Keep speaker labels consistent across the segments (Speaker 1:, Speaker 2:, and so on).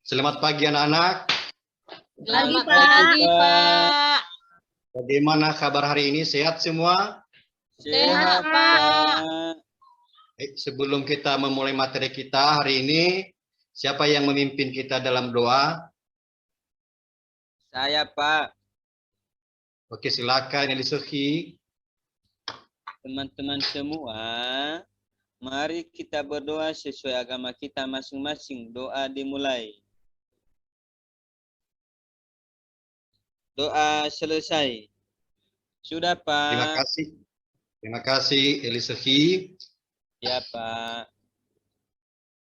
Speaker 1: Selamat pagi anak-anak.
Speaker 2: Selamat pagi, Pak.
Speaker 1: Bagaimana kabar hari ini? Sehat semua?
Speaker 2: Sehat, Pak.
Speaker 1: Sebelum kita memulai materi kita hari ini, siapa yang memimpin kita dalam doa?
Speaker 3: Saya, Pak.
Speaker 1: Oke, silakan Elisuhi.
Speaker 3: Teman-teman semua, mari kita berdoa sesuai agama kita masing-masing. Doa dimulai. Doa selesai. Sudah, Pak.
Speaker 1: Terima kasih. Terima kasih Elisuhi.
Speaker 3: Ya, Pak.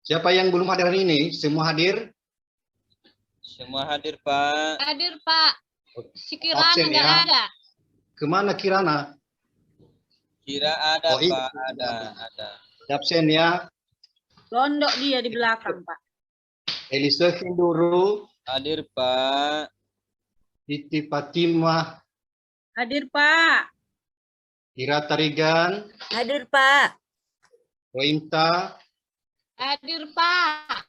Speaker 1: Siapa yang belum hadir hari ini? Semua hadir?
Speaker 3: Semua hadir, Pak.
Speaker 2: Hadir, Pak. Si Kirana
Speaker 1: Absen,
Speaker 2: nggak
Speaker 1: ya.
Speaker 2: ada.
Speaker 1: Kemana Kirana?
Speaker 3: Kira ada,
Speaker 1: Oh, iya.
Speaker 3: Pak. Ada.
Speaker 1: Absen ya.
Speaker 4: Londok dia di belakang, Pak.
Speaker 1: Elisuhi dulu.
Speaker 3: Hadir, Pak.
Speaker 1: Siti Fatimah.
Speaker 4: Hadir, Pak.
Speaker 1: Kira Tarigan.
Speaker 4: Hadir, Pak.
Speaker 1: Rointa.
Speaker 2: Hadir, Pak.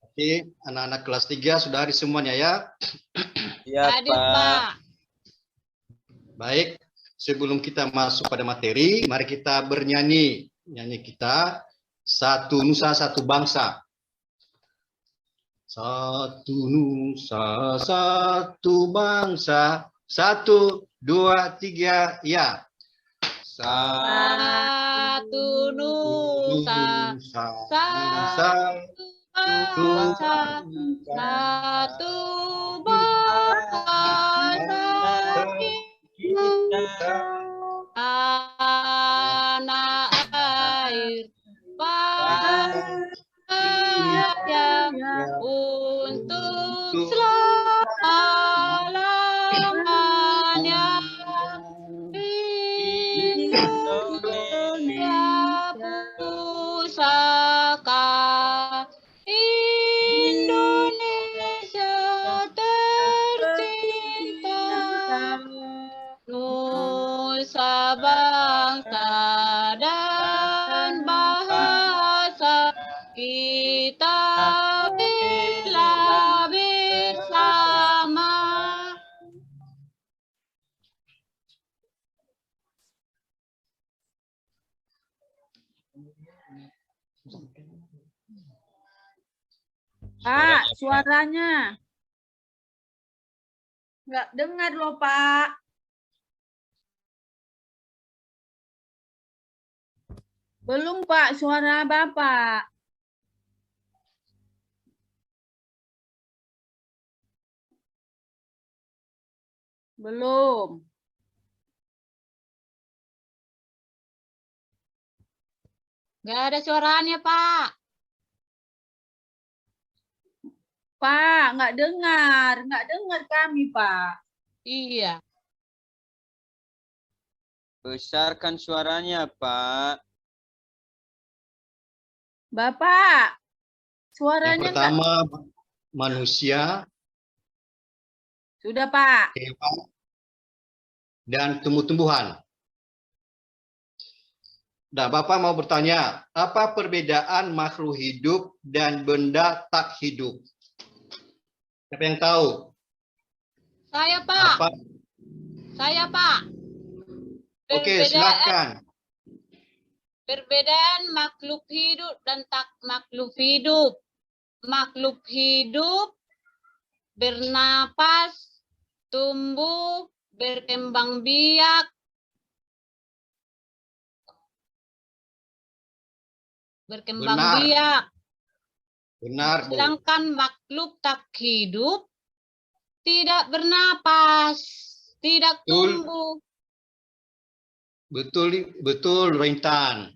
Speaker 1: Oke, anak-anak kelas 3 sudah hadir semuanya ya.
Speaker 3: Ya,
Speaker 2: Hadir,
Speaker 3: Pak.
Speaker 2: Pak.
Speaker 1: Baik, sebelum kita masuk pada materi, mari kita bernyanyi. Nyanyi kita, satu nusa, satu bangsa. Satu nusa, satu bangsa. 1, 2, 3, ya.
Speaker 2: Satu nusa,
Speaker 1: satu
Speaker 2: bangsa, satu bangsa kita. Tanah air yang untuk selama-lamanya. Indonesia pusaka, Indonesia tercinta, nusa bangsa dan bahasa kita bela bersama.
Speaker 4: Pak, suaranya. Nggak dengar loh, Pak. Belum, Pak, suara Bapak. Belum.
Speaker 2: Nggak ada suaranya, Pak.
Speaker 4: Pak, nggak dengar kami, Pak.
Speaker 2: Iya.
Speaker 3: Besarkan suaranya, Pak.
Speaker 4: Bapak,
Speaker 1: Yang
Speaker 4: suaranya
Speaker 1: pertama, manusia,
Speaker 4: sudah, Pak.
Speaker 1: hewan, dan tumbuh-tumbuhan. Nah, Bapak mau bertanya, apa perbedaan makhluk hidup dan benda tak hidup? Siapa yang tahu?
Speaker 2: Saya, Pak.
Speaker 1: Apa?
Speaker 2: Saya, Pak.
Speaker 1: Oke, silakan.
Speaker 2: Perbedaan makhluk hidup dan tak makhluk hidup. Makhluk hidup bernapas, tumbuh, berkembang biak,
Speaker 1: Benar. Benar, Bu.
Speaker 2: Sedangkan makhluk tak hidup tidak bernapas, tidak
Speaker 1: Betul.
Speaker 2: tumbuh.
Speaker 1: Betul, Rintan.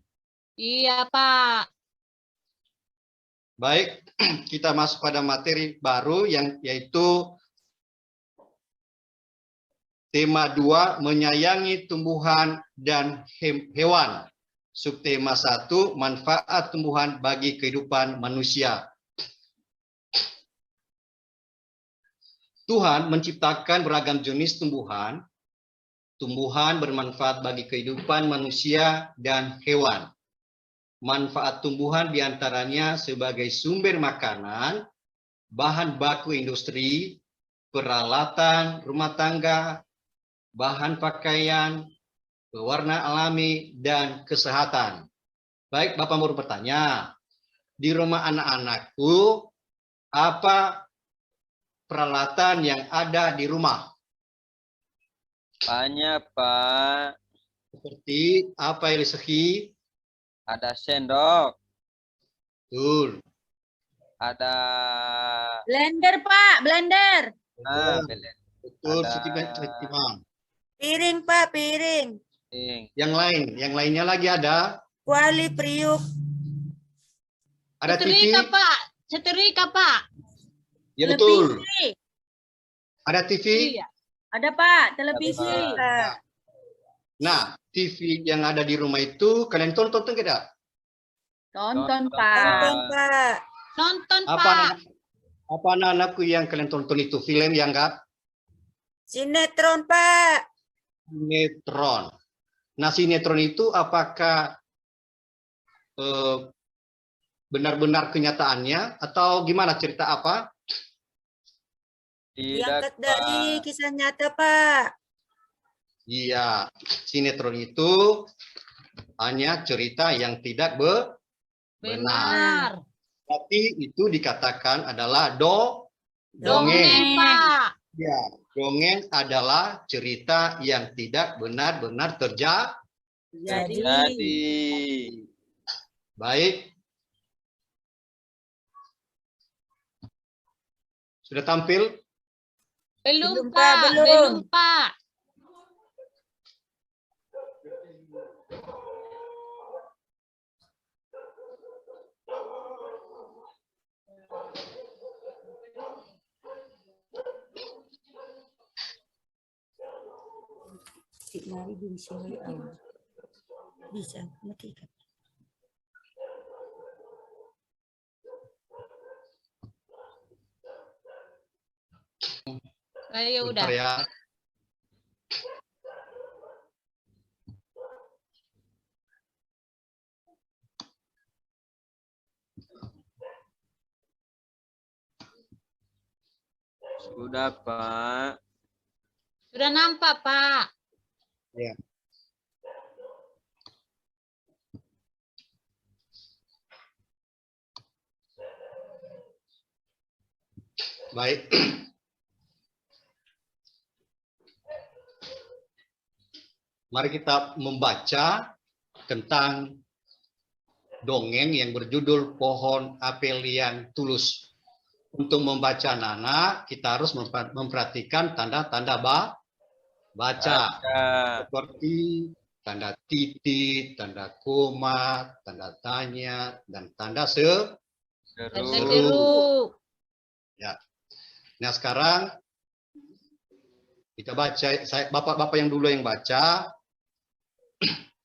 Speaker 2: Iya, Pak.
Speaker 1: Baik, kita masuk pada materi baru yaitu tema 2, menyayangi tumbuhan dan hewan. Subtema 1, manfaat tumbuhan bagi kehidupan manusia. Tuhan menciptakan beragam jenis tumbuhan. Tumbuhan bermanfaat bagi kehidupan manusia dan hewan. Manfaat tumbuhan diantaranya sebagai sumber makanan, bahan baku industri, peralatan rumah tangga, bahan pakaian, pewarna alami, dan kesehatan. Baik, Bapak mau bertanya, di rumah anak-anakku, apa peralatan yang ada di rumah?
Speaker 3: Banyak, Pak.
Speaker 1: Seperti apa, Eliseki?
Speaker 3: Ada sendok,
Speaker 1: Betul.
Speaker 3: ada
Speaker 4: Blender, Pak, blender.
Speaker 3: belet,
Speaker 1: Betul,
Speaker 3: ada
Speaker 1: Siti Mam.
Speaker 5: Piring, Pak, piring.
Speaker 1: Yang lainnya lagi ada?
Speaker 5: Kuali, periuk.
Speaker 1: Ada TV?
Speaker 2: Setrika, Pak. Setrika, Pak.
Speaker 1: Ya betul.
Speaker 4: Televisi.
Speaker 1: Ada TV?
Speaker 2: Iya.
Speaker 4: Ada, Pak, televisi.
Speaker 5: Pak.
Speaker 1: Nah, TV yang ada di rumah itu kalian tonton tidak?
Speaker 4: Tonton,
Speaker 3: Tonton,
Speaker 4: Pak.
Speaker 5: Tonton, Pak.
Speaker 2: Nonton,
Speaker 1: Apa
Speaker 2: Pak.
Speaker 1: apa anak-anakku yang kalian tonton itu? Film yang enggak?
Speaker 5: Sinetron, Pak.
Speaker 1: Sinetron. Nah, sinetron itu apakah benar-benar kenyataannya atau gimana, cerita apa?
Speaker 3: tidak,
Speaker 5: Diangkat dari
Speaker 3: Pak.
Speaker 5: kisah nyata, Pak.
Speaker 1: Iya, sinetron itu hanya cerita yang tidak benar.
Speaker 2: Benar.
Speaker 1: Tapi itu dikatakan adalah
Speaker 2: Dongeng,
Speaker 1: dongeng.
Speaker 2: Pak.
Speaker 1: Ya, dongeng adalah cerita yang tidak benar-benar terjadi.
Speaker 3: Jadi,
Speaker 1: Baik. Sudah tampil?
Speaker 2: Belum,
Speaker 5: Belum, Pak,
Speaker 2: Pak.
Speaker 5: belum.
Speaker 2: Belum, Pak.
Speaker 5: Bisa, matikan.
Speaker 2: Ayo udah.
Speaker 1: Bentar ya.
Speaker 3: sudah, Pak.
Speaker 2: Sudah nampak, Pak.
Speaker 1: Ya. Baik. Mari kita membaca tentang dongeng yang berjudul Pohon Apel yang Tulus. Untuk membaca anak-anak, kita harus memperhatikan tanda-tanda baca. Seperti tanda titik, tanda koma, tanda tanya, dan tanda
Speaker 2: Tanda
Speaker 3: Seru.
Speaker 2: seru.
Speaker 1: Nah, sekarang kita baca, bapak-bapak yang dulu yang baca,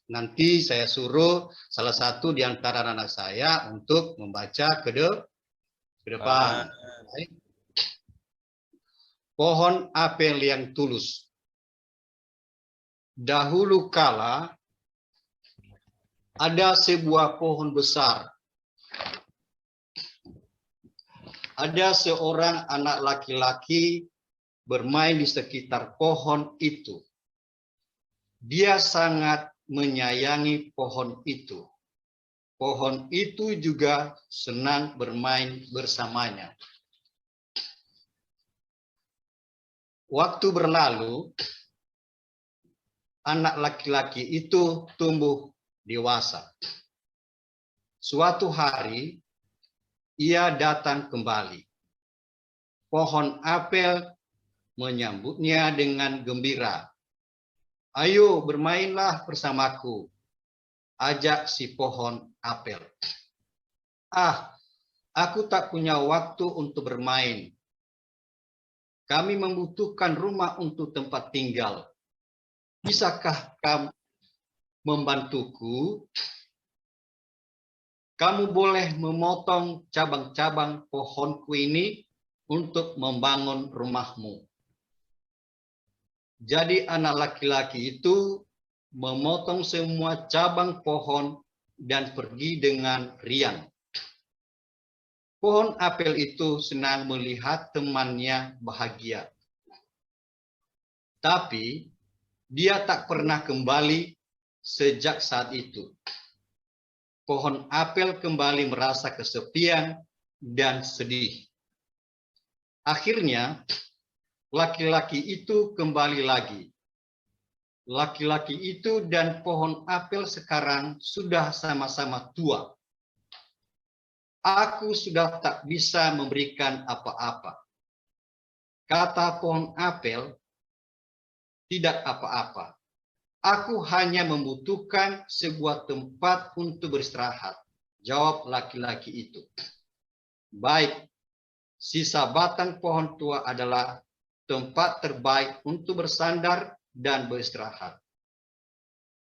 Speaker 1: nanti saya suruh salah satu di antara anak saya untuk membaca ke depan. Baik. Pohon apel yang tulus. Dahulu kala ada sebuah pohon besar. Ada seorang anak laki-laki bermain di sekitar pohon itu. Dia sangat menyayangi pohon itu. Pohon itu juga senang bermain bersamanya. Waktu berlalu, anak laki-laki itu tumbuh dewasa. Suatu hari, ia datang kembali. Pohon apel menyambutnya dengan gembira. Ayo bermainlah bersamaku, ajak si pohon apel. Ah, aku tak punya waktu untuk bermain. Kami membutuhkan rumah untuk tempat tinggal. Bisakah kamu membantuku? Kamu boleh memotong cabang-cabang pohonku ini untuk membangun rumahmu. Jadi anak laki-laki itu memotong semua cabang pohon dan pergi dengan riang. Pohon apel itu senang melihat temannya bahagia. Tapi dia tak pernah kembali sejak saat itu. Pohon apel kembali merasa kesepian dan sedih. Akhirnya, laki-laki itu kembali lagi. Laki-laki itu dan pohon apel sekarang sudah sama-sama tua. Aku sudah tak bisa memberikan apa-apa. Kata pohon apel, tidak apa-apa. Aku hanya membutuhkan sebuah tempat untuk beristirahat. Jawab laki-laki itu. Baik, sisa batang pohon tua adalah tempat terbaik untuk bersandar dan beristirahat.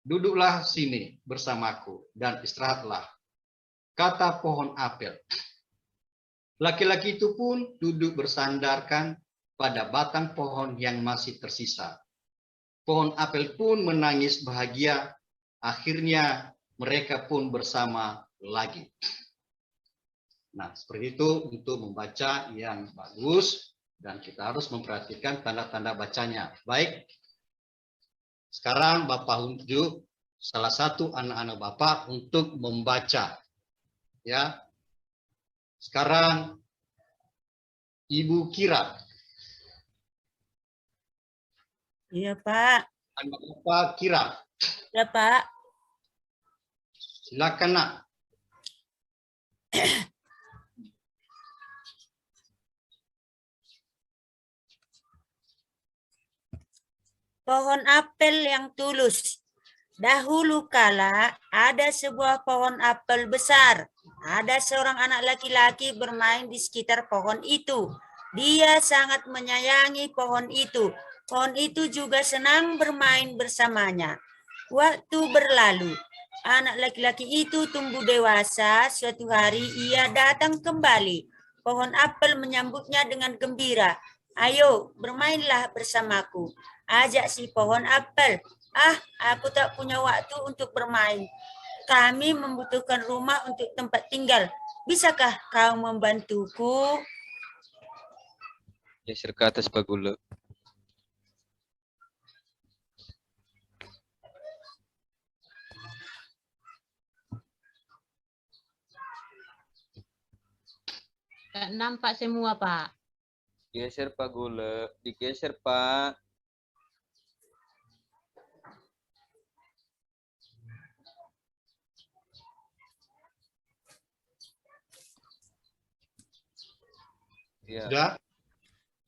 Speaker 1: Duduklah sini bersamaku dan istirahatlah, kata pohon apel. Laki-laki itu pun duduk bersandarkan pada batang pohon yang masih tersisa. Pohon apel pun menangis bahagia. Akhirnya mereka pun bersama lagi. Nah, seperti itu untuk membaca yang bagus, dan kita harus memperhatikan tanda-tanda bacanya. Baik, sekarang Bapak unjuk salah satu anak-anak Bapak untuk membaca. Ya, sekarang Ibu Kira.
Speaker 5: Iya, Pak.
Speaker 1: Anak Bapak Kira.
Speaker 5: Ya, Pak.
Speaker 1: Silakan, Nak.
Speaker 5: Pohon apel yang tulus. Dahulu kala ada sebuah pohon apel besar. Ada seorang anak laki-laki bermain di sekitar pohon itu. Dia sangat menyayangi pohon itu. Pohon itu juga senang bermain bersamanya. Waktu berlalu, anak laki-laki itu tumbuh dewasa. Suatu hari ia datang kembali. Pohon apel menyambutnya dengan gembira. Ayo, bermainlah bersamaku. Ajak si pohon apel. Ah, aku tak punya waktu untuk bermain. Kami membutuhkan rumah untuk tempat tinggal. Bisakah kau membantuku?
Speaker 3: Geser ke atas Pak Gula.
Speaker 2: Tak nampak semua, Pak.
Speaker 3: Geser Pak Gula. Digeser Pak. Ya.
Speaker 1: Sudah?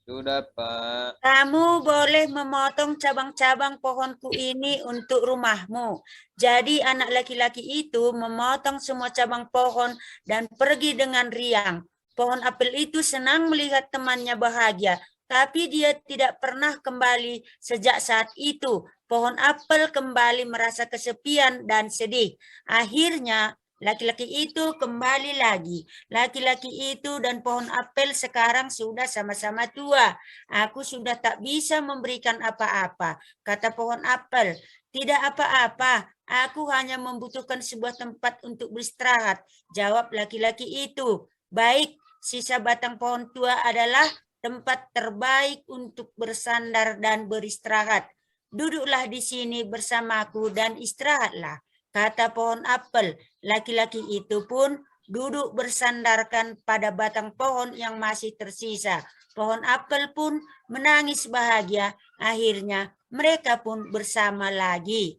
Speaker 3: Sudah Pak.
Speaker 5: Kamu boleh memotong cabang-cabang pohonku ini untuk rumahmu. Jadi anak laki-laki itu memotong semua cabang pohon dan pergi dengan riang. Pohon apel itu senang melihat temannya bahagia, tapi dia tidak pernah kembali sejak saat itu. Pohon apel kembali merasa kesepian dan sedih. Akhirnya laki-laki itu kembali lagi. Laki-laki itu dan pohon apel sekarang sudah sama-sama tua. Aku sudah tak bisa memberikan apa-apa, kata pohon apel. Tidak apa-apa, aku hanya membutuhkan sebuah tempat untuk beristirahat, jawab laki-laki itu. Baik, sisa batang pohon tua adalah tempat terbaik untuk bersandar dan beristirahat. Duduklah di sini bersamaku dan istirahatlah, kata pohon apel. Laki-laki itu pun duduk bersandarkan pada batang pohon yang masih tersisa. Pohon apel pun menangis bahagia. Akhirnya mereka pun bersama lagi.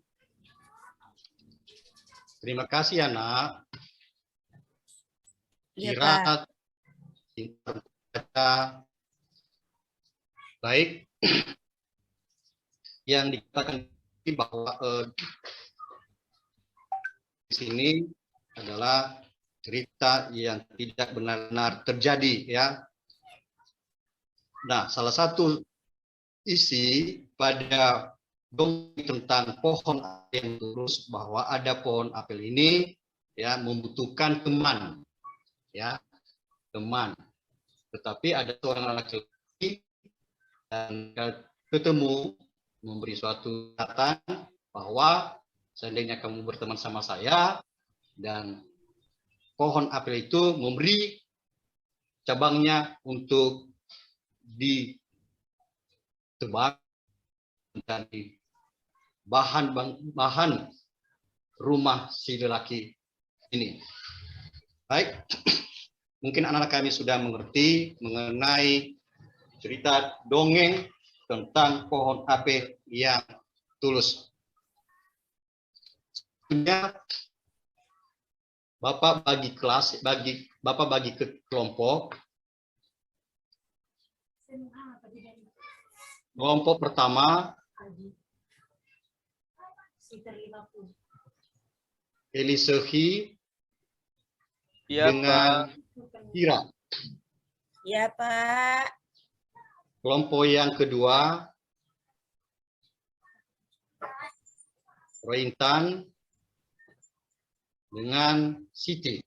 Speaker 1: Terima kasih, Anak.
Speaker 5: Ya,
Speaker 1: Kira baca. Baik. Yang dikatakan bahwa di sini adalah cerita yang tidak benar-benar terjadi, ya. Nah, salah satu isi pada dongeng tentang pohon yang tulus bahwa ada pohon apel ini, ya, membutuhkan teman, ya, teman. Tetapi ada seorang laki-laki dan ketemu memberi suatu catatan bahwa seandainya kamu berteman sama saya dan pohon apel itu memberi cabangnya untuk ditebang dan bahan rumah si lelaki ini. Baik, mungkin anak-anak kami sudah mengerti mengenai cerita dongeng tentang pohon apel yang tulus. Bapak bagi kelas, Bapak bagi ke kelompok. Kelompok pertama Elisehi
Speaker 3: Iya,
Speaker 1: dengan Kira.
Speaker 5: Ya, Pak.
Speaker 1: Kelompok yang kedua Rointan dengan Siti.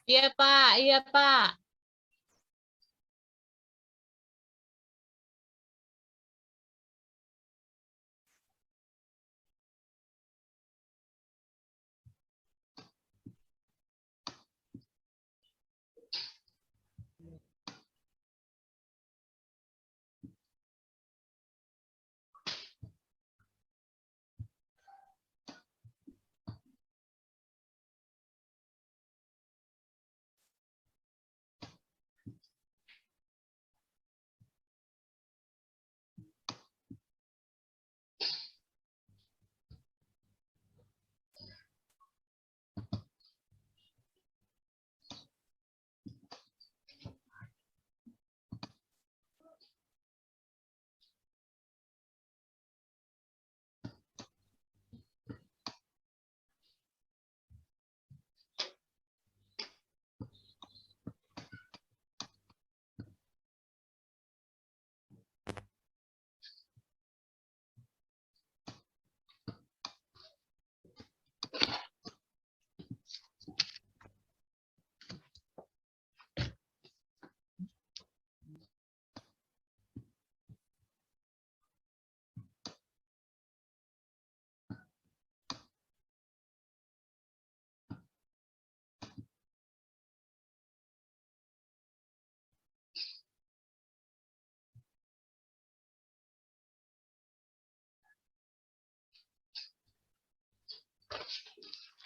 Speaker 2: Iya, Pak. Iya, Pak.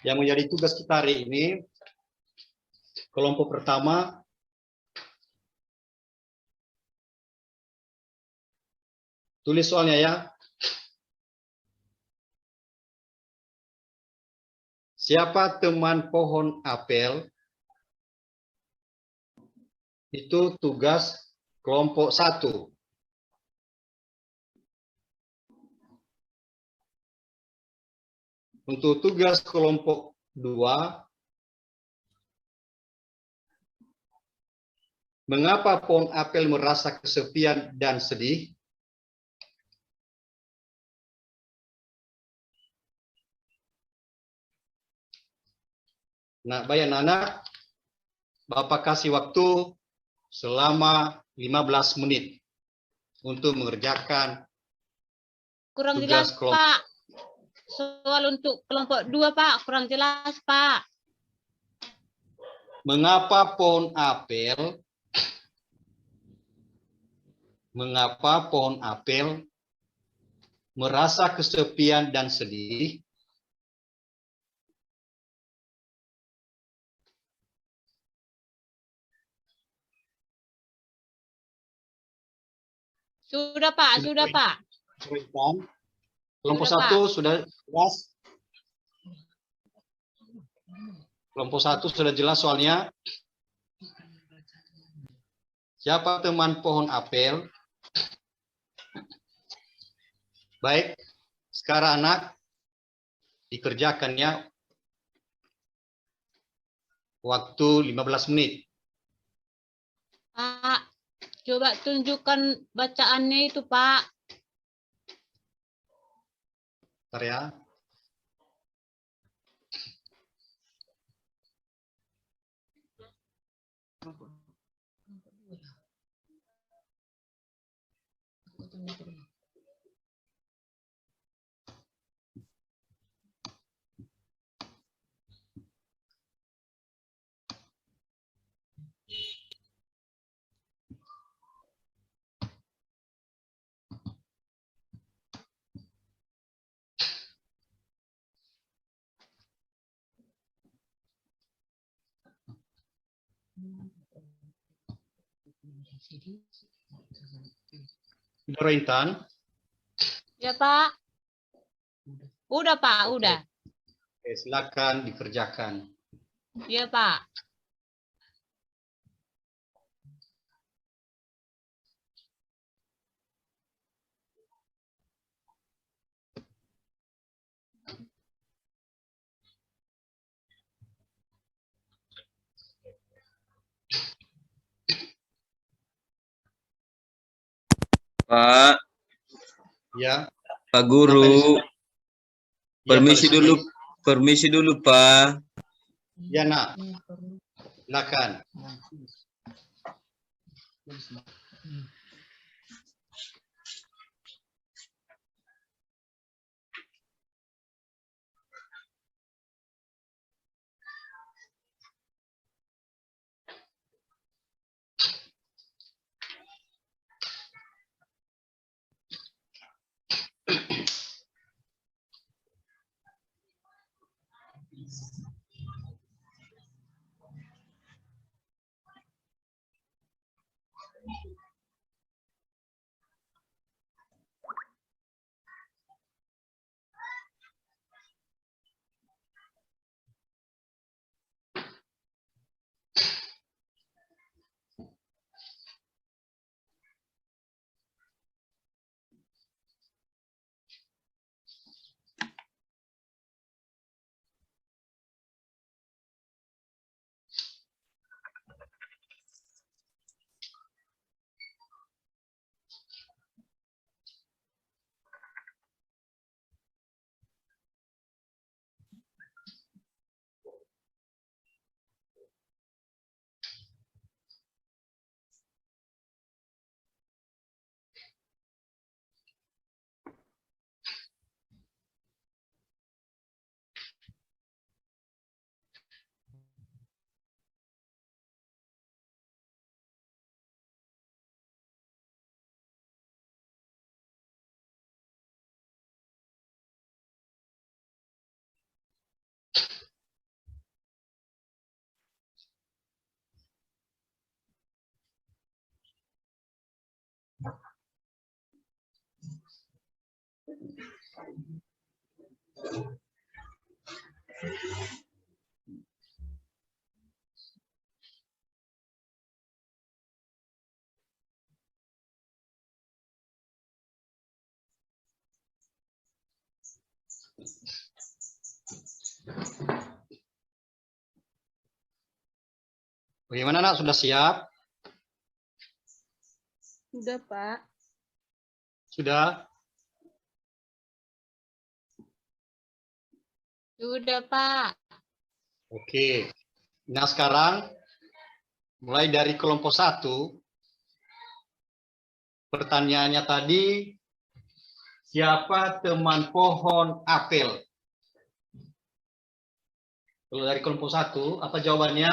Speaker 1: Yang menjadi tugas kita hari ini, kelompok pertama, tulis soalnya ya. Siapa teman pohon apel? Itu tugas kelompok 1. Untuk tugas kelompok 2, mengapa pohon apel merasa kesepian dan sedih? Nah, baik anak-anak, Bapak kasih waktu selama 15 menit untuk mengerjakan
Speaker 2: Kurang
Speaker 1: tugas
Speaker 2: jelas,
Speaker 1: kelompok.
Speaker 2: Pak. Soal untuk kelompok 2, Pak. Kurang jelas, Pak.
Speaker 1: Mengapa pohon apel merasa kesepian dan sedih?
Speaker 2: Sudah, Pak. Sudah, Pak.
Speaker 1: Kelompok
Speaker 2: Sudah,
Speaker 1: 1 sudah jelas. Kelompok 1 sudah jelas soalnya. Siapa teman pohon apel? Baik, sekarang anak dikerjakannya waktu 15 menit.
Speaker 2: Pak, coba tunjukkan bacaannya itu, Pak.
Speaker 1: Bentar ya. Sudah Rointan?
Speaker 2: Ya, Pak. Udah, Pak, udah.
Speaker 1: Oke, silakan dikerjakan.
Speaker 2: Ya, Pak.
Speaker 3: Pak,
Speaker 1: Ya,
Speaker 3: Pak
Speaker 1: apa
Speaker 3: Guru.
Speaker 1: yang Ya,
Speaker 3: Permisi
Speaker 1: Pak
Speaker 3: dulu,
Speaker 1: Rizky.
Speaker 3: permisi dulu, Pak.
Speaker 1: Ya, Nak. Silakan. Bagaimana, Nak? Sudah siap?
Speaker 4: Sudah, Pak.
Speaker 1: Sudah?
Speaker 2: Sudah, Pak.
Speaker 1: Oke. Nah, sekarang mulai dari kelompok 1. Pertanyaannya tadi, siapa teman pohon apel? Kalau dari kelompok 1, apa jawabannya?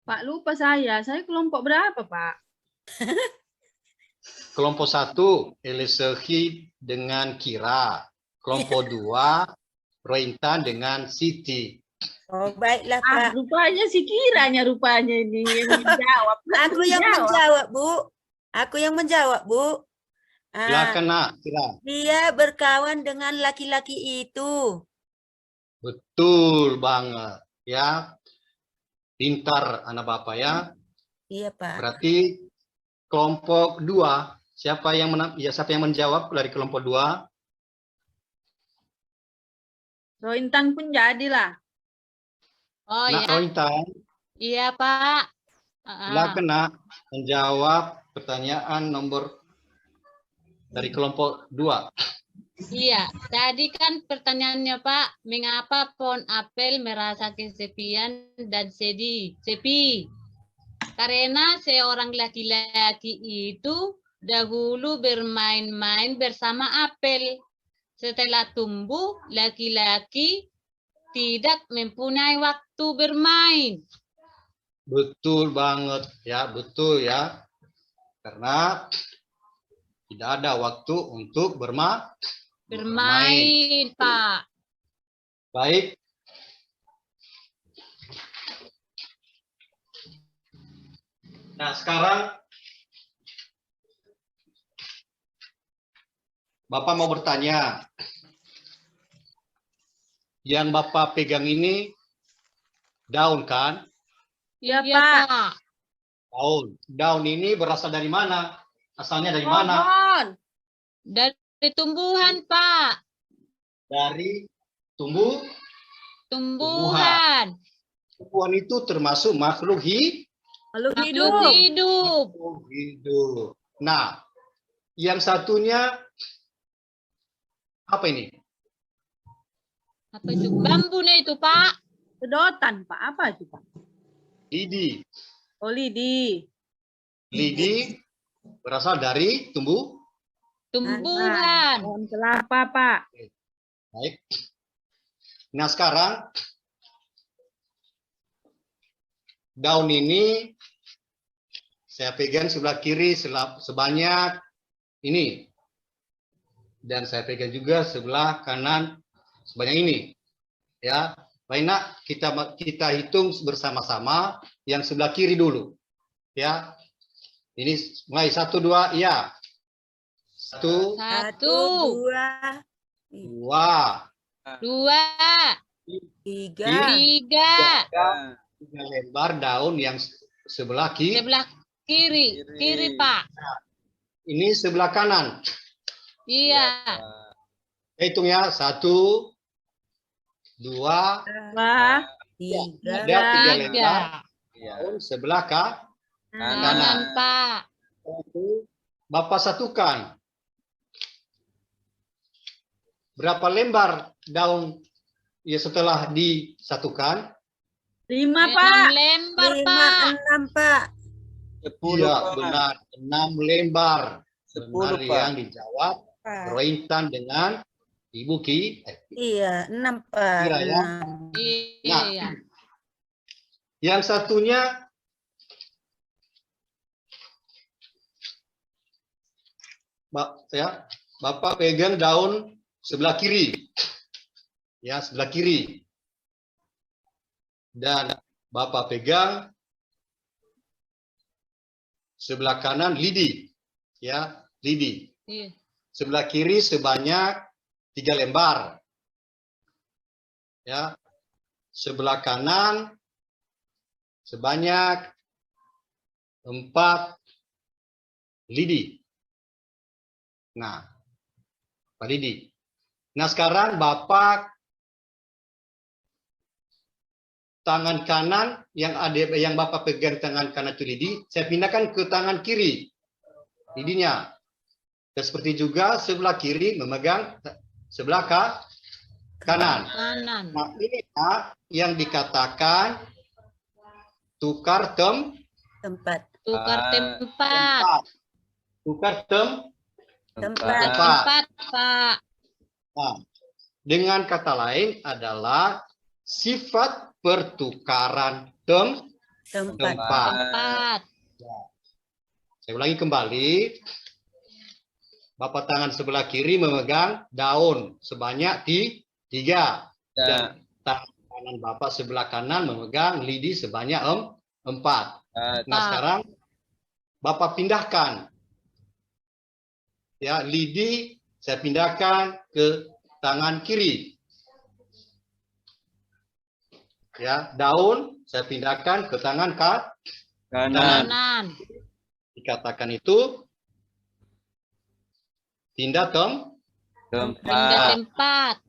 Speaker 4: Pak, lupa saya. Saya kelompok berapa, Pak?
Speaker 1: Kelompok 1, Elisehi dengan Kira. Kelompok 2, Rointan dengan Siti.
Speaker 5: Oh, baiklah,
Speaker 4: Ah,
Speaker 5: Pak.
Speaker 4: rupanya si Kiranya rupanya ini yang menjawab.
Speaker 5: Aku yang menjawab, Bu. Aku yang menjawab, Bu.
Speaker 1: Silakan, Nak. Kira.
Speaker 5: Dia berkawan dengan laki-laki itu.
Speaker 1: Betul banget. Ya, pintar anak Bapak ya.
Speaker 5: Iya, Pak.
Speaker 1: Berarti kelompok 2, siapa yang menjawab dari kelompok 2?
Speaker 4: Rointan pun jadilah.
Speaker 2: Oh,
Speaker 1: Nak
Speaker 2: ya.
Speaker 1: Rointan,
Speaker 2: Iya, Pak.
Speaker 1: silakan, Nak, menjawab pertanyaan nomor dari kelompok 2.
Speaker 2: Iya, tadi kan pertanyaannya, Pak, mengapa pohon apel merasa kesepian dan sedih? Sepi. Karena seorang laki-laki itu dahulu bermain-main bersama apel. Setelah tumbuh, laki-laki tidak mempunyai waktu bermain.
Speaker 1: Betul banget ya, betul ya. Karena tidak ada waktu untuk
Speaker 2: Bermain, Pak.
Speaker 1: Baik. Nah, sekarang Bapak mau bertanya. Yang Bapak pegang ini daun kan?
Speaker 4: Iya,
Speaker 2: Iya,
Speaker 4: Pak.
Speaker 2: Pak.
Speaker 1: Daun. Daun ini berasal dari mana? Asalnya dari mana?
Speaker 4: Pohon.
Speaker 2: Dari tumbuhan, Pak.
Speaker 1: Dari tumbuhan.
Speaker 2: Tumbuhan.
Speaker 1: Tumbuhan itu termasuk makhluk
Speaker 4: Makhluk
Speaker 2: Makhluk
Speaker 4: hidup.
Speaker 2: hidup.
Speaker 1: hidup. Nah, yang satunya apa ini?
Speaker 2: Apa itu? Bambunya itu, Pak.
Speaker 4: Sedotan, Pak. Apa itu, Pak?
Speaker 1: Lidi.
Speaker 4: Oh, lidi.
Speaker 1: Lidi berasal dari
Speaker 2: Tumbuhan.
Speaker 4: Pohon kelapa, Pak.
Speaker 1: Baik. Nah, sekarang daun ini saya pegang sebelah kiri sebanyak ini. Dan saya pegang juga sebelah kanan sebanyak ini. Ya, baik nak, kita hitung bersama-sama yang sebelah kiri dulu. Ya. Ini mulai 1 2 ya. 1
Speaker 2: Satu.
Speaker 5: 2,
Speaker 1: 2
Speaker 2: Dua.
Speaker 5: 3,
Speaker 2: 3.
Speaker 1: 3 lembar daun yang sebelah kiri.
Speaker 2: Sebelah kiri. Kiri, Pak.
Speaker 1: Ini sebelah kanan.
Speaker 2: Iya.
Speaker 1: Hitung ya. 1 2
Speaker 4: Pak.
Speaker 5: 3,
Speaker 1: ada 3 lembar
Speaker 3: Iya.
Speaker 1: daun sebelah
Speaker 2: Kanan, Pak.
Speaker 1: itu Bapak satukan. Berapa lembar daun ya setelah disatukan?
Speaker 4: 5,
Speaker 2: 6
Speaker 4: Pak.
Speaker 2: lembar,
Speaker 5: 5,
Speaker 2: Pak.
Speaker 5: 6, Pak.
Speaker 3: 10,
Speaker 1: Iya,
Speaker 3: Pak.
Speaker 1: benar. 6 lembar.
Speaker 3: 10,
Speaker 1: Benar
Speaker 3: Pak.
Speaker 1: yang dijawab
Speaker 5: Pak.
Speaker 1: Bro Intan dengan Ibu
Speaker 5: Iya, 6, Pak.
Speaker 1: Kira ya.
Speaker 5: 6.
Speaker 2: Iya.
Speaker 1: Yang satunya Bapak pegang daun sebelah kiri. Ya, sebelah kiri. Dan Bapak pegang sebelah kanan lidi. Ya, lidi.
Speaker 2: Iya.
Speaker 1: Sebelah kiri sebanyak 3 lembar. Ya. Sebelah kanan sebanyak 4 lidi. Nah, Pak Lidi. Nah, sekarang Bapak tangan kanan yang Bapak pegang tangan kanan itu lidi, saya pindahkan ke tangan kiri. Lidinya. Dan seperti juga sebelah kiri memegang sebelah kanan.
Speaker 2: Kanan.
Speaker 1: Nah, ini yang dikatakan tukar
Speaker 5: Tempat.
Speaker 2: Tukar tempat.
Speaker 1: tempat. Tukar tempat.
Speaker 2: Tempat, Pak.
Speaker 1: Nah, dengan kata lain adalah sifat pertukaran tempat.
Speaker 2: Tempat.
Speaker 1: Saya ulangi kembali. Bapak tangan sebelah kiri memegang daun sebanyak 3. Dan tangan kanan Bapak sebelah kanan memegang lidi sebanyak 4. Nah, sekarang Bapak pindahkan. Ya, lidi saya pindahkan ke tangan kiri. Ya, daun saya pindahkan ke tangan
Speaker 3: Kanan.
Speaker 2: Kanan.
Speaker 1: Dikatakan itu pindah
Speaker 2: Pindah tempat.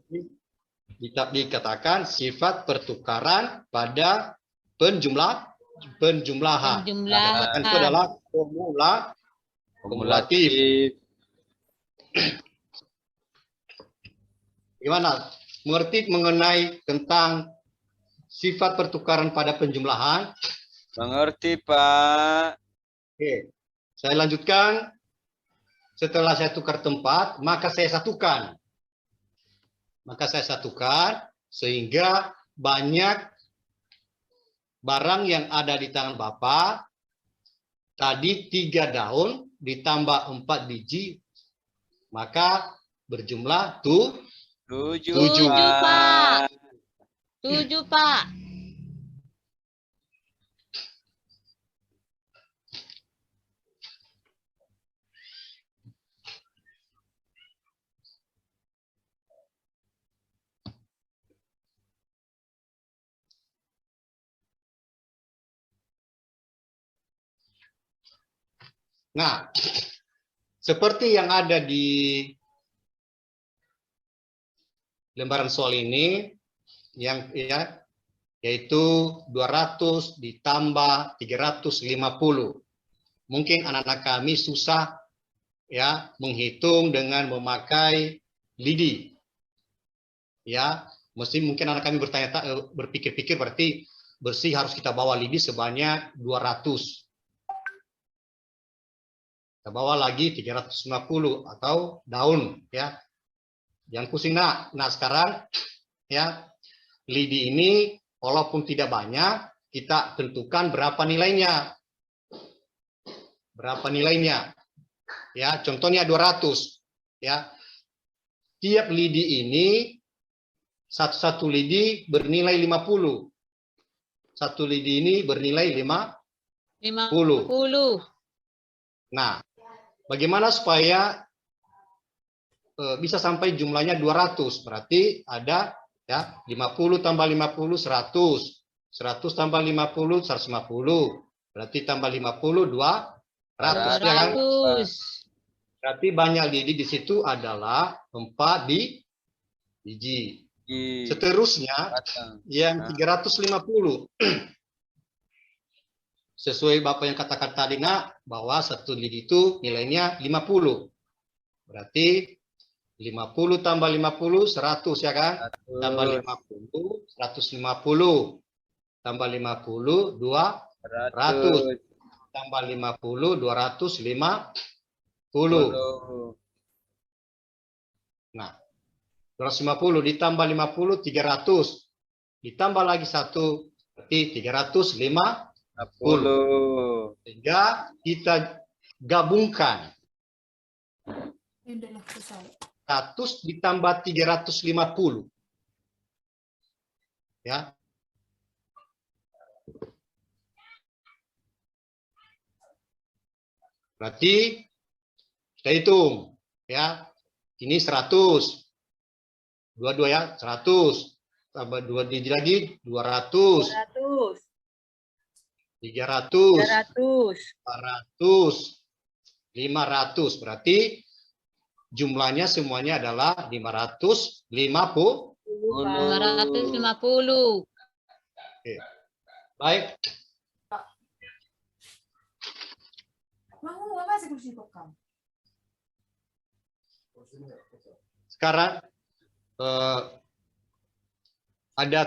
Speaker 1: dikatakan sifat pertukaran pada penjumlahan.
Speaker 2: Penjumlahan.
Speaker 1: Dikatakan itu adalah kumulatif. Gimana? Mengerti mengenai tentang sifat pertukaran pada penjumlahan?
Speaker 3: Mengerti, Pak.
Speaker 1: Oke. Saya lanjutkan. Setelah saya tukar tempat, maka saya satukan. Sehingga banyak barang yang ada di tangan Bapak. Tadi 3 daun ditambah 4 biji. Maka berjumlah
Speaker 3: 7,
Speaker 1: Tujuh.
Speaker 2: Pak. 7, Pak.
Speaker 1: Nah, seperti yang ada di lembaran soal ini, yang yaitu 200 ditambah 350. Mungkin anak-anak kami susah ya menghitung dengan memakai lidi. Ya, mungkin anak kami berpikir-pikir berarti bersih harus kita bawa lidi sebanyak 200. Kita bawa lagi 350 atau daun ya. Yang pusing nak. Nah, sekarang ya lidi ini walaupun tidak banyak, kita tentukan berapa nilainya. Berapa nilainya? Ya, contohnya 200 ya. Tiap lidi ini satu lidi bernilai 50. Satu lidi ini bernilai 50.
Speaker 2: 50.
Speaker 1: Nah, bagaimana supaya bisa sampai jumlahnya 200? Berarti ada ya 50 tambah 50 100. 100 tambah 50 150. Berarti tambah 50 200 ya kan?
Speaker 2: 200.
Speaker 1: Berarti banyak lidi di situ adalah 4 biji. Seterusnya yang 350. Sesuai Bapak yang katakan tadi nak, bahwa satu lidi itu nilainya 50. Berarti 50 tambah 50 100 ya kan? Tambah 50 150. Tambah 50 200. Tambah 50 250. Nah, 250 ditambah 50 300. Ditambah lagi 1 berarti 350. Sehingga kita gabungkan 100 ditambah 350. Ya. Berarti kita hitung ya. Ini 100. Dua-dua ya, 100. Tambah 2 digit lagi 200. 300. 400. 500. Berarti jumlahnya semuanya adalah 550.
Speaker 2: 550.
Speaker 1: Oke. Baik. Sekarang ada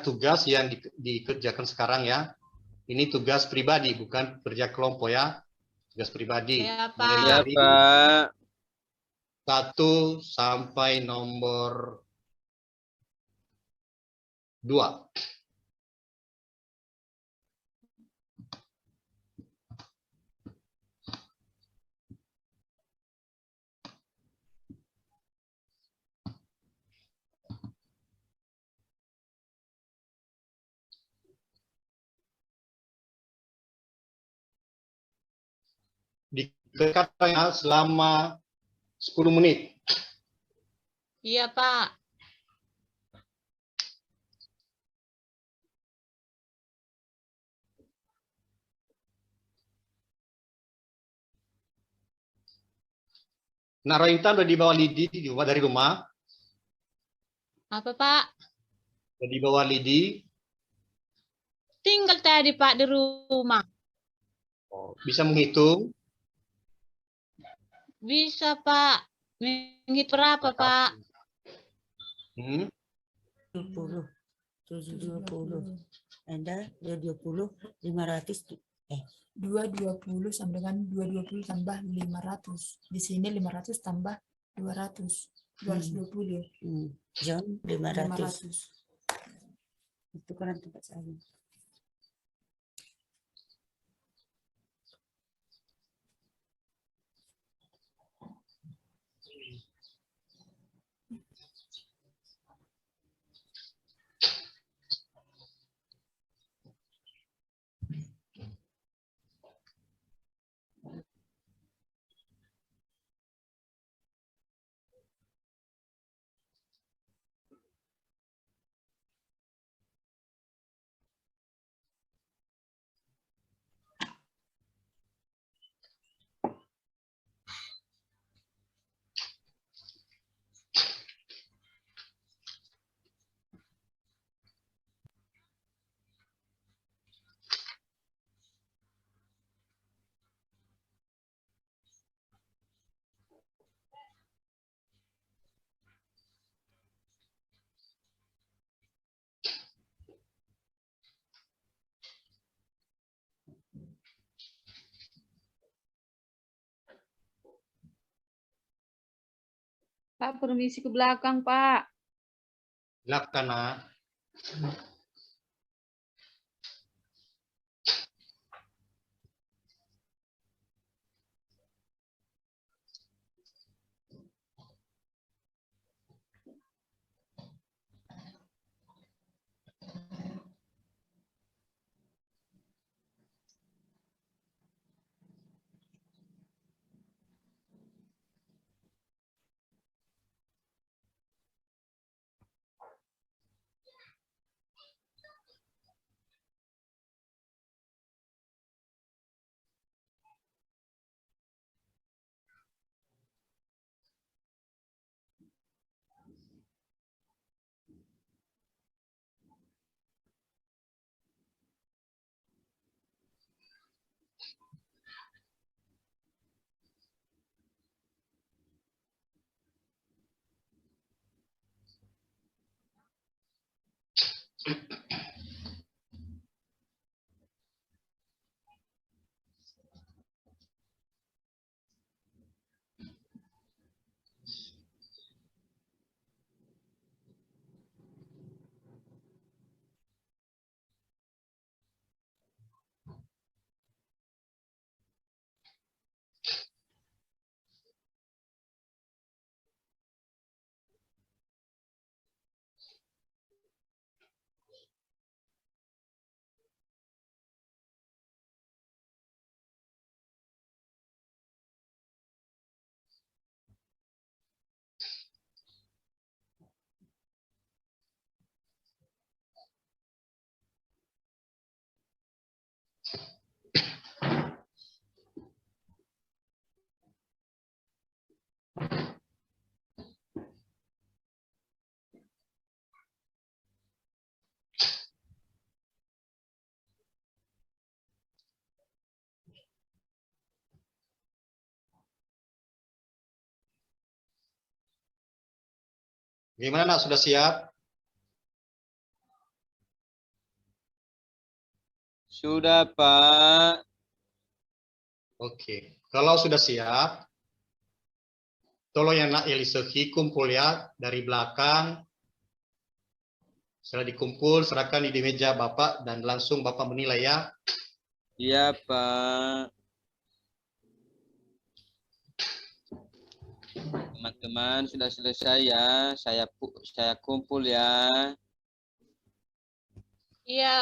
Speaker 1: tugas yang dikerjakan sekarang ya. Ini tugas pribadi, bukan kerja kelompok ya. Tugas pribadi.
Speaker 2: Ya,
Speaker 1: Mulai
Speaker 2: Pak.
Speaker 1: dari 1 sampai nomor 2. Dikerjakan selama 10 menit.
Speaker 2: Iya, Pak.
Speaker 1: Nah, Rointan udah dibawa lidi dari rumah.
Speaker 2: Apa, Pak?
Speaker 1: Udah dibawa lidi.
Speaker 2: Tinggal tadi, Pak, di rumah.
Speaker 1: Bisa menghitung.
Speaker 2: Bisa, Pak. Menghitung berapa, Pak?
Speaker 5: 20, 720. Ada 220, 500.
Speaker 6: 220 sama dengan 220 tambah 500. Di sini 500 tambah 200. 220.
Speaker 5: John 500. Itu kan tempat saya.
Speaker 4: Pak, permisi ke belakang, Pak.
Speaker 1: Silakan, Nak. Gimana, Nak? Sudah siap?
Speaker 3: Sudah, Pak.
Speaker 1: Oke. Kalau sudah siap, tolong yang Nak Elisehi kumpul ya dari belakang. Setelah dikumpul, serahkan di meja Bapak dan langsung Bapak menilai ya.
Speaker 3: Iya, Pak. Teman-teman sudah selesai ya. Saya kumpul ya.
Speaker 2: Iya.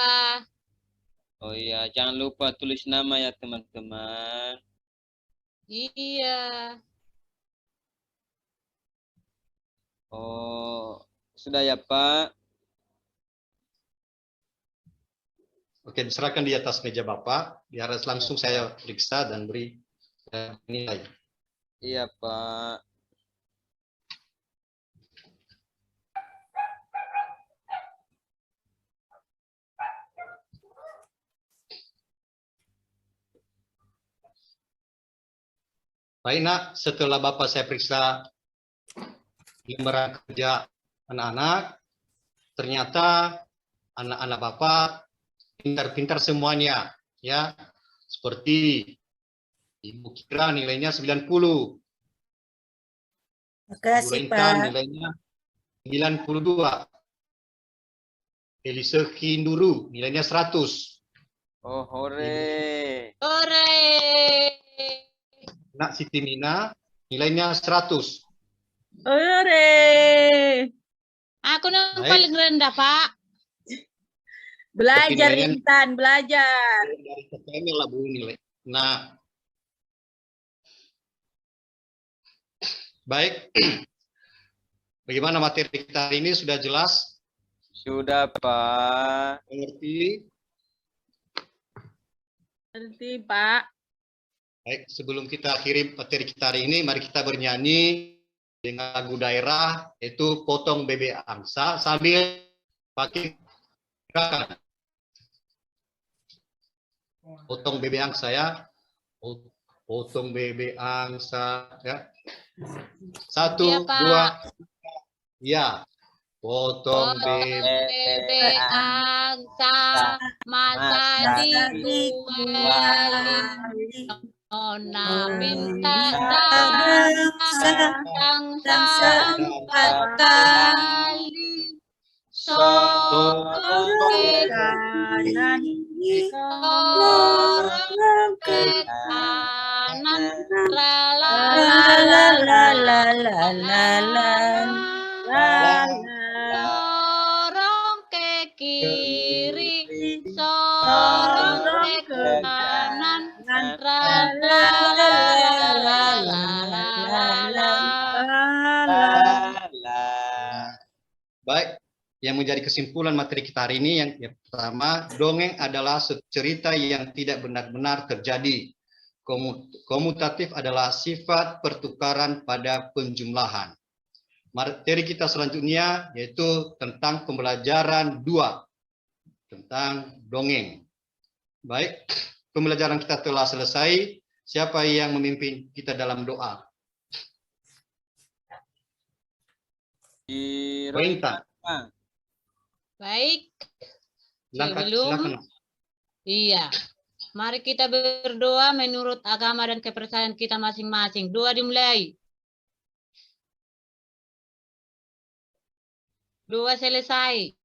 Speaker 3: Oh iya, jangan lupa tulis nama ya teman-teman.
Speaker 2: Iya.
Speaker 3: Oh, sudah ya, Pak?
Speaker 1: Oke, diserahkan di atas meja Bapak. Biar langsung saya periksa dan beri nilai.
Speaker 3: Iya, Pak.
Speaker 1: Baik, Nak, setelah Bapak saya periksa lembaran kerja anak-anak, ternyata anak-anak Bapak pintar-pintar semuanya, ya. Seperti Ibu Kira nilainya 90.
Speaker 5: Makasih,
Speaker 1: Ibu Intan
Speaker 5: Pak.
Speaker 1: nilainya 92. Elise Hinduru nilainya 100.
Speaker 3: Oh, hore.
Speaker 2: Hore.
Speaker 1: Nak Siti Mina nilainya 100.
Speaker 4: Ore.
Speaker 2: Aku yang
Speaker 1: Baik.
Speaker 2: paling rendah, Pak.
Speaker 4: Belajar,
Speaker 1: nilainya-
Speaker 4: Intan, belajar.
Speaker 1: Dari KPM lah Bu nilai. Nah, baik. Bagaimana materi kita hari ini sudah jelas?
Speaker 3: Sudah, Pak.
Speaker 1: Mengerti?
Speaker 4: Nanti, Pak.
Speaker 1: Baik, sebelum kita akhiri materi kita hari ini, mari kita bernyanyi dengan lagu daerah, yaitu Potong Bebek Angsa, sambil pakai gerakan. Potong bebek angsa ya. Potong bebek angsa ya. 1,
Speaker 2: Iya, Pak.
Speaker 1: 2, ya. Potong
Speaker 2: Potong
Speaker 1: bebek
Speaker 2: bebek angsa, masa
Speaker 5: Masa
Speaker 2: dikuali. Nona minta
Speaker 5: bangsa
Speaker 2: yang
Speaker 5: bangsa
Speaker 2: empat
Speaker 5: kali
Speaker 2: kali. Sorong ke
Speaker 4: Kanan.
Speaker 2: sorong ke kanan.
Speaker 5: la
Speaker 2: Trala
Speaker 5: la la la la la la.
Speaker 2: sorong ke kiri, sorong ke kanan. Trala la la la la.
Speaker 1: Baik, yang menjadi kesimpulan materi kita hari ini yang pertama, dongeng adalah cerita yang tidak benar-benar terjadi. Komutatif adalah sifat pertukaran pada penjumlahan. Materi kita selanjutnya yaitu tentang pembelajaran 2 tentang dongeng. Baik, pembelajaran kita telah selesai. Siapa yang memimpin kita dalam doa? Perintah.
Speaker 2: Baik,
Speaker 1: Silakan.
Speaker 2: iya. Mari kita berdoa menurut agama dan kepercayaan kita masing-masing. Doa dimulai. Doa selesai.